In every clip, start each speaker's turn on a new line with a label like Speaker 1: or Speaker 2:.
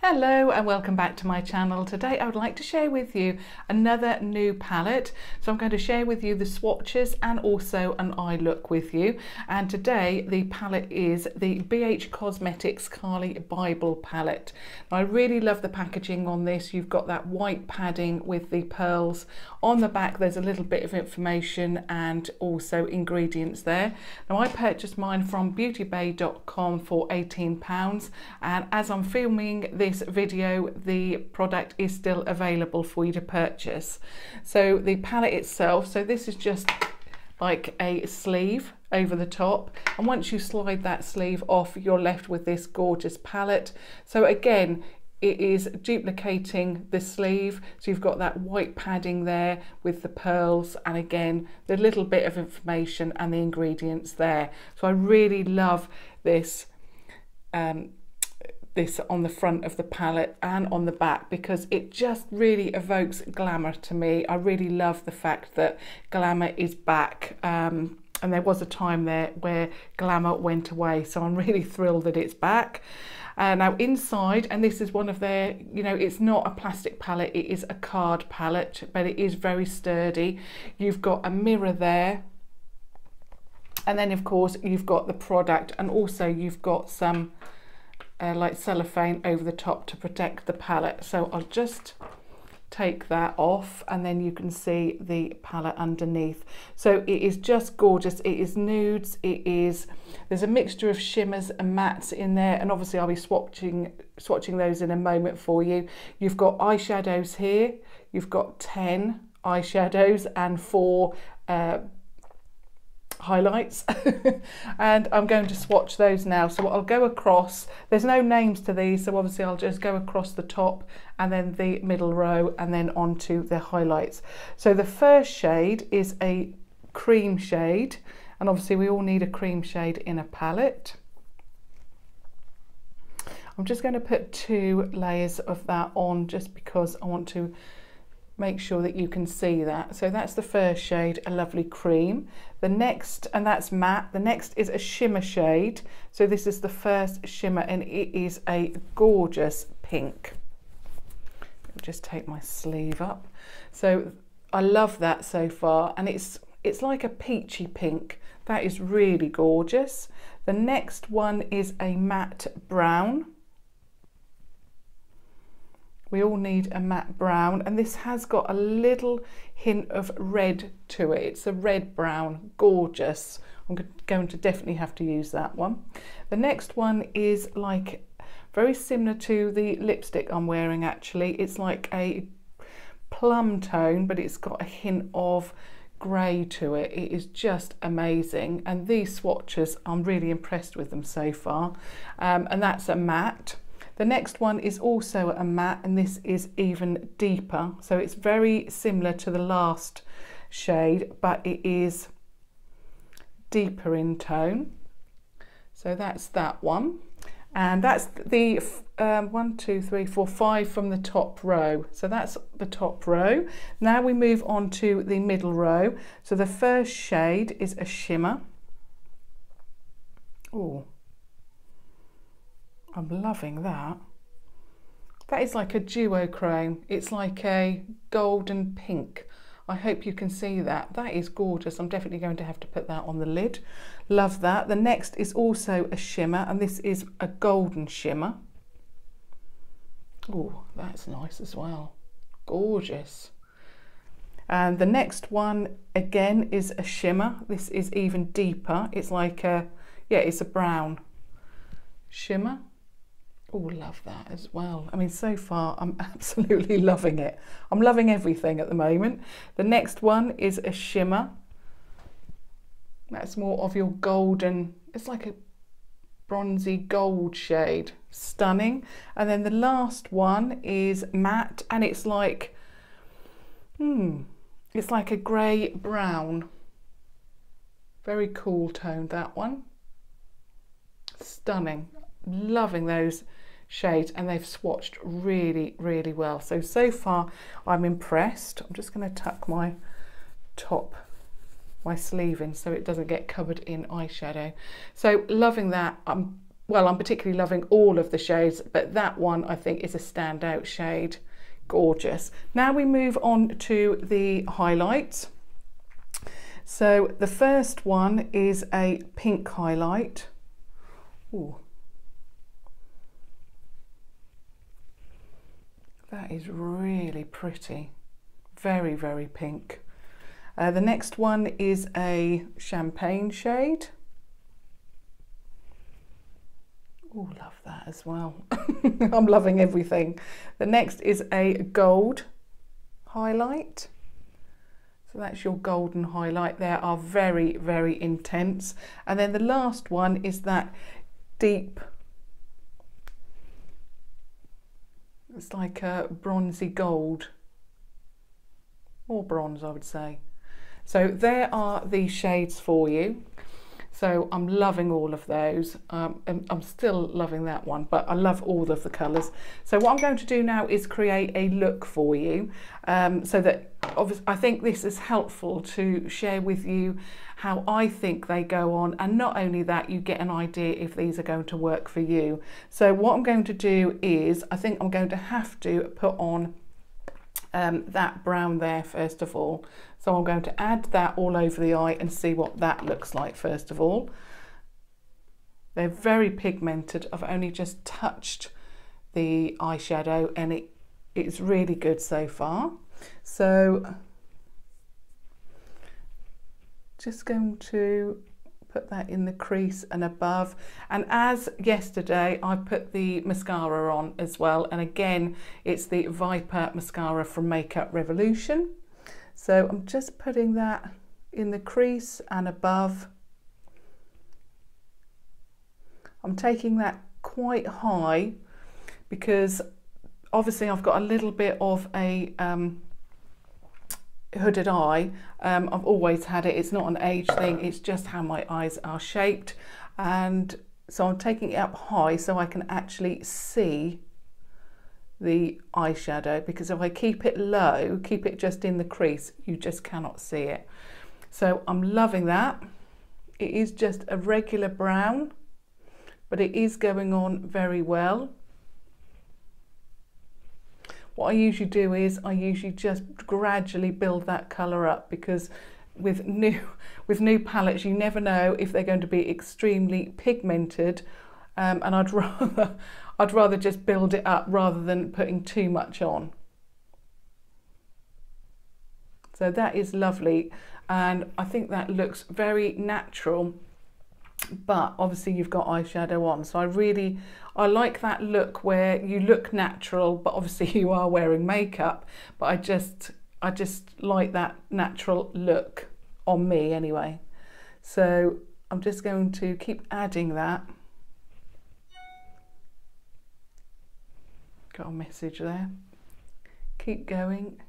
Speaker 1: Hello and welcome back to my channel. Today I would like to share with you another new palette. So I'm going to share with you the swatches and also an eye look with you. And today the palette is the BH Cosmetics Carli Bybel palette. Now, I really love the packaging on this. You've got that white padding with the pearls. On the back there's a little bit of information and also ingredients there. Now, I purchased mine from beautybay.com for £18, and as I'm filming this video the product is still available for you to purchase. So the palette itself, so this is just like a sleeve over the top, and once you slide that sleeve off you're left with this gorgeous palette. So again, it is duplicating the sleeve, so you've got that white padding there with the pearls, and again the little bit of information and the ingredients there. So I really love this this on the front of the palette and on the back, because it just really evokes glamour to me. I really love the fact that glamour is back, and there was a time there where glamour went away, so I'm really thrilled that it's back. Now inside, and this is one of their, you know, it's not a plastic palette, it is a card palette, but it is very sturdy. You've got a mirror there, and then of course you've got the product, and also you've got some like cellophane over the top to protect the palette. So I'll just take that off and then you can see the palette underneath. So it is just gorgeous. It is nudes, there's a mixture of shimmers and mattes in there, and obviously I'll be swatching those in a moment for you. You've got eyeshadows here, you've got 10 eyeshadows and 4 highlights and I'm going to swatch those now. So I'll go across, there's no names to these, so obviously I'll just go across the top and then the middle row and then onto the highlights. So the first shade is a cream shade, and obviously we all need a cream shade in a palette. I'm just going to put 2 layers of that on just because I want to make sure that you can see that. So that's the first shade, a lovely cream. The next, and that's matte, the next is a shimmer shade. So this is the first shimmer and it is a gorgeous pink. I'll just take my sleeve up. So I love that so far, and it's like a peachy pink. That is really gorgeous. The next one is a matte brown. We all need a matte brown, and this has got a little hint of red to it. It's a red brown, gorgeous. I'm going to definitely have to use that one. The next one is like very similar to the lipstick I'm wearing actually. It's like a plum tone, but it's got a hint of grey to it. It is just amazing, and these swatches, I'm really impressed with them so far. And that's a matte. The next one is also a matte, and this is even deeper. So it's very similar to the last shade, but it is deeper in tone. So that's that one. And that's the 1, 2, 3, 4, 5 from the top row. So that's the top row. Now we move on to the middle row. So the first shade is a shimmer. Oh, I'm loving that. That is like a duochrome. It's like a golden pink. I hope you can see that. That is gorgeous. I'm definitely going to have to put that on the lid. Love that. The next is also a shimmer, and this is a golden shimmer. Oh, that's nice as well. Gorgeous. And the next one again is a shimmer. This is even deeper. It's like a, yeah, it's a brown shimmer. Oh, love that as well. I mean, so far I'm absolutely loving it. I'm loving everything at the moment. The next one is a shimmer. That's more of your golden, it's like a bronzy gold shade. Stunning. And then the last one is matte, and it's like it's like a grey brown. Very cool tone, that one. Stunning. Loving those shades, and they've swatched really, really well. So far I'm impressed. I'm just going to tuck my sleeve in so it doesn't get covered in eyeshadow. So loving that. I'm well, I'm particularly loving all of the shades, but that one I think is a standout shade. Gorgeous. Now we move on to the highlights. So the first one is a pink highlight. Ooh. That is really pretty. Very, very pink. The next one is a champagne shade. Oh, love that as well. I'm loving everything. The next is a gold highlight. So that's your golden highlight. They are very, very intense. And then the last one is that deep, it's like a bronzy gold, or bronze I would say. So there are the shades for you. So I'm loving all of those. I'm still loving that one, but I love all of the colours. So what I'm going to do now is create a look for you, so that obviously I think this is helpful to share with you how I think they go on, and not only that, you get an idea if these are going to work for you. So what I'm going to do is, I think I'm going to have to put on that brown there first of all. So I'm going to add that all over the eye and see what that looks like first of all. They're very pigmented. I've only just touched the eyeshadow and it's really good so far. So just going to put that in the crease and above, and as yesterday I put the mascara on as well, and again it's the Viper mascara from Makeup Revolution. So I'm just putting that in the crease and above. I'm taking that quite high because obviously I've got a little bit of a hooded eye. I've always had it. It's not an age thing, it's just how my eyes are shaped, and so I'm taking it up high so I can actually see the eyeshadow, because if I keep it low, keep it just in the crease, you just cannot see it. So I'm loving that. It is just a regular brown, but it is going on very well. What I usually do is I usually just gradually build that colour up, because with new palettes you never know if they're going to be extremely pigmented, and I'd rather just build it up rather than putting too much on. So that is lovely, and I think that looks very natural, but obviously you've got eyeshadow on, so I like that look where you look natural but obviously you are wearing makeup, but I just like that natural look on me anyway. So I'm just going to keep adding that. Got a message there. Keep going.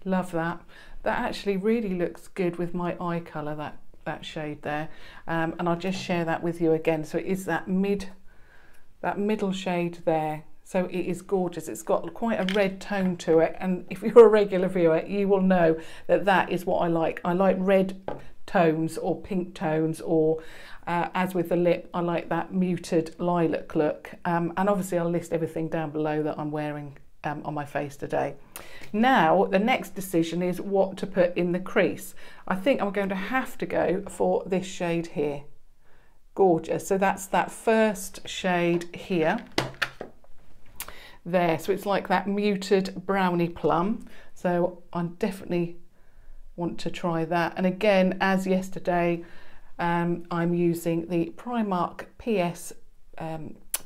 Speaker 1: Love that. That actually really looks good with my eye colour, that shade there, and I'll just share that with you again. So it is that middle shade there. So it is gorgeous. It's got quite a red tone to it, and if you're a regular viewer you will know that that is what I like. I like red tones or pink tones, or as with the lip, I like that muted lilac look, and obviously I'll list everything down below that I'm wearing on my face today. Now the next decision is what to put in the crease. I think I'm going to have to go for this shade here. Gorgeous. So that's that first shade here. There, so it's like that muted brownie plum. So I definitely want to try that. And again, as yesterday, I'm using the Primark PS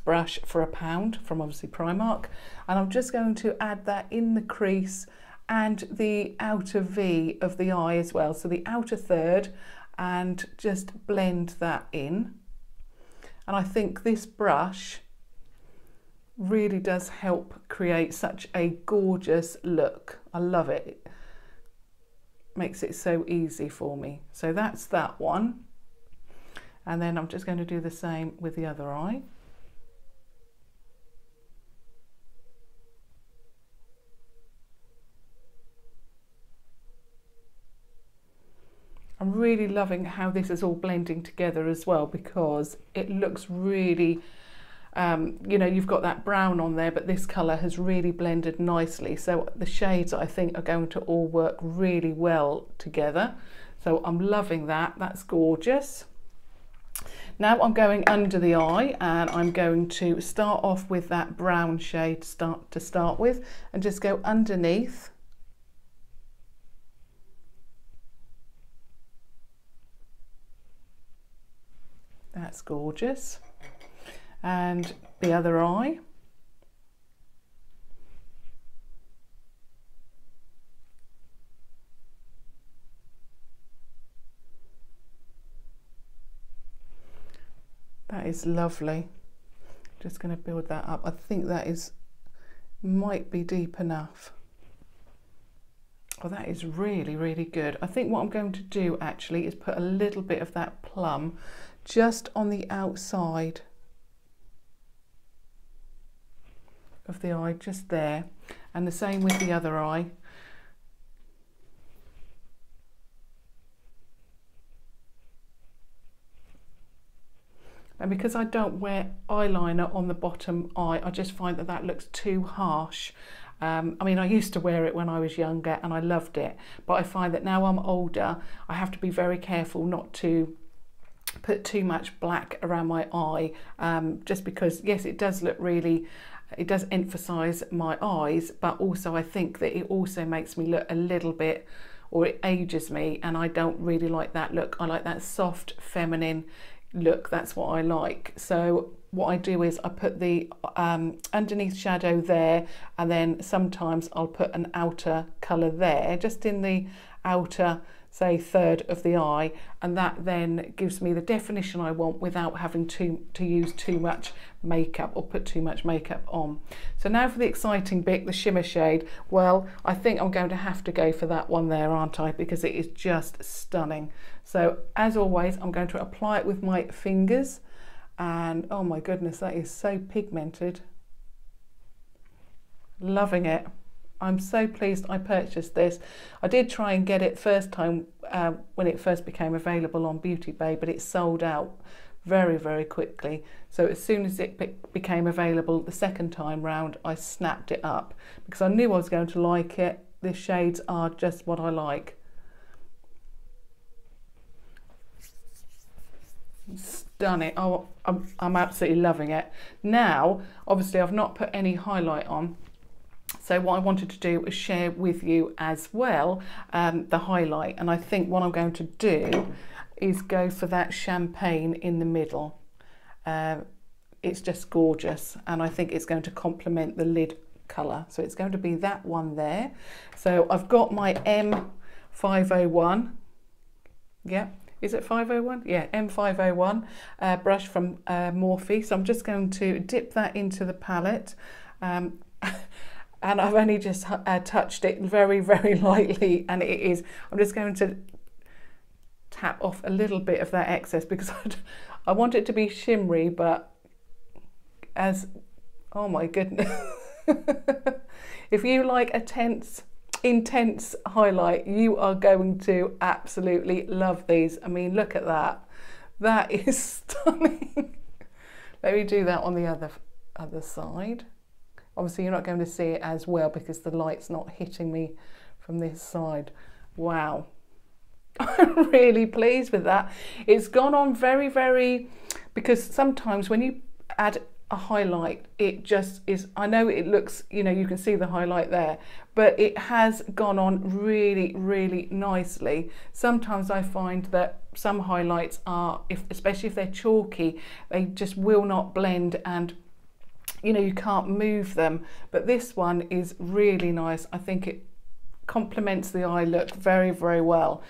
Speaker 1: brush for £1 from obviously Primark, and I'm just going to add that in the crease and the outer V of the eye as well, so the outer third, and just blend that in. And I think this brush really does help create such a gorgeous look. I love it. It makes it so easy for me. So that's that one, and then I'm just going to do the same with the other eye. I I'm really loving how this is all blending together as well, because it looks really, you know, you've got that brown on there, but this colour has really blended nicely. So the shades, I think, are going to all work really well together. So I'm loving that. That's gorgeous. Now I'm going under the eye, and I'm going to start off with that brown shade to start with, and just go underneath. That's gorgeous. And the other eye. That is lovely. Just going to build that up. I think that might be deep enough. Oh, that is really, really good. I think what I'm going to do actually is put a little bit of that plum just on the outside of the eye, just there, and the same with the other eye. And because I don't wear eyeliner on the bottom eye, I just find that that looks too harsh. I mean, I used to wear it when I was younger and I loved it, but I find that now I'm older, I have to be very careful not to put too much black around my eye, just because, yes, it does look really, it does emphasize my eyes, but also I think that it also makes me look a little bit, or it ages me, and I don't really like that look. I like that soft feminine look. That's what I like. So what I do is I put the underneath shadow there, and then sometimes I'll put an outer colour there, just in the outer, say, third of the eye, and that then gives me the definition I want without having to use too much makeup or put too much makeup on. So now for the exciting bit, the shimmer shade. Well, I think I'm going to have to go for that one there, aren't I? Because it is just stunning. So as always, I'm going to apply it with my fingers, and oh my goodness, that is so pigmented. Loving it. I'm so pleased I purchased this. I did try and get it first time when it first became available on Beauty Bay, but it sold out very, very quickly. So as soon as it became available the second time round, I snapped it up because I knew I was going to like it. The shades are just what I like. Stunning. Oh, I'm absolutely loving it. Now, obviously I've not put any highlight on, so what I wanted to do is share with you as well the highlight, and I think what I'm going to do is go for that champagne in the middle. It's just gorgeous, and I think it's going to complement the lid colour, so it's going to be that one there. So I've got my M501, yeah, is it 501? Yeah, M501 brush from Morphe. So I'm just going to dip that into the palette. And I've only just touched it very, very lightly, and it is, I'm just going to tap off a little bit of that excess because I want it to be shimmery, but as, oh my goodness. If you like a intense highlight, you are going to absolutely love these. I mean, look at that. That is stunning. Let me do that on the other side. Obviously you're not going to see it as well because the light's not hitting me from this side. Wow. I'm really pleased with that. It's gone on very, very, because sometimes when you add a highlight, it just is, I know it looks, you know, you can see the highlight there, but it has gone on really, really nicely. Sometimes I find that some highlights are, especially if they're chalky, they just will not blend, and you know, you can't move them, but this one is really nice. I think it complements the eye look very, very well.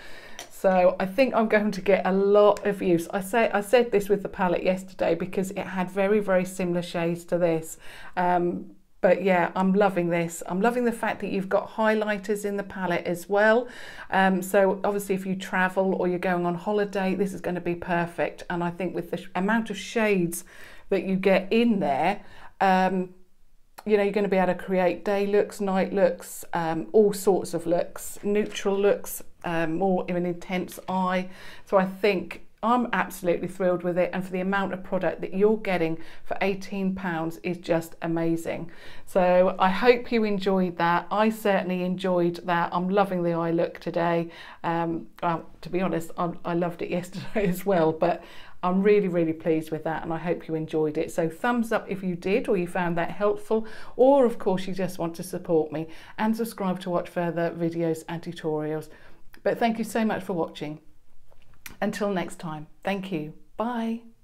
Speaker 1: So I think I'm going to get a lot of use. I said this with the palette yesterday because it had very, very similar shades to this. But yeah, I'm loving this. I'm loving the fact that you've got highlighters in the palette as well. So obviously if you travel or you're going on holiday, this is going to be perfect. And I think with the amount of shades that you get in there, you know, you're going to be able to create day looks, night looks, all sorts of looks, neutral looks, more of an intense eye. So I think I'm absolutely thrilled with it, and for the amount of product that you're getting for £18 is just amazing. So I hope you enjoyed that. I certainly enjoyed that. I'm loving the eye look today. Well, to be honest, I loved it yesterday as well, but I'm really, really pleased with that, and I hope you enjoyed it. So thumbs up if you did, or you found that helpful, or of course you just want to support me, and subscribe to watch further videos and tutorials. But thank you so much for watching. Until next time, thank you. Bye.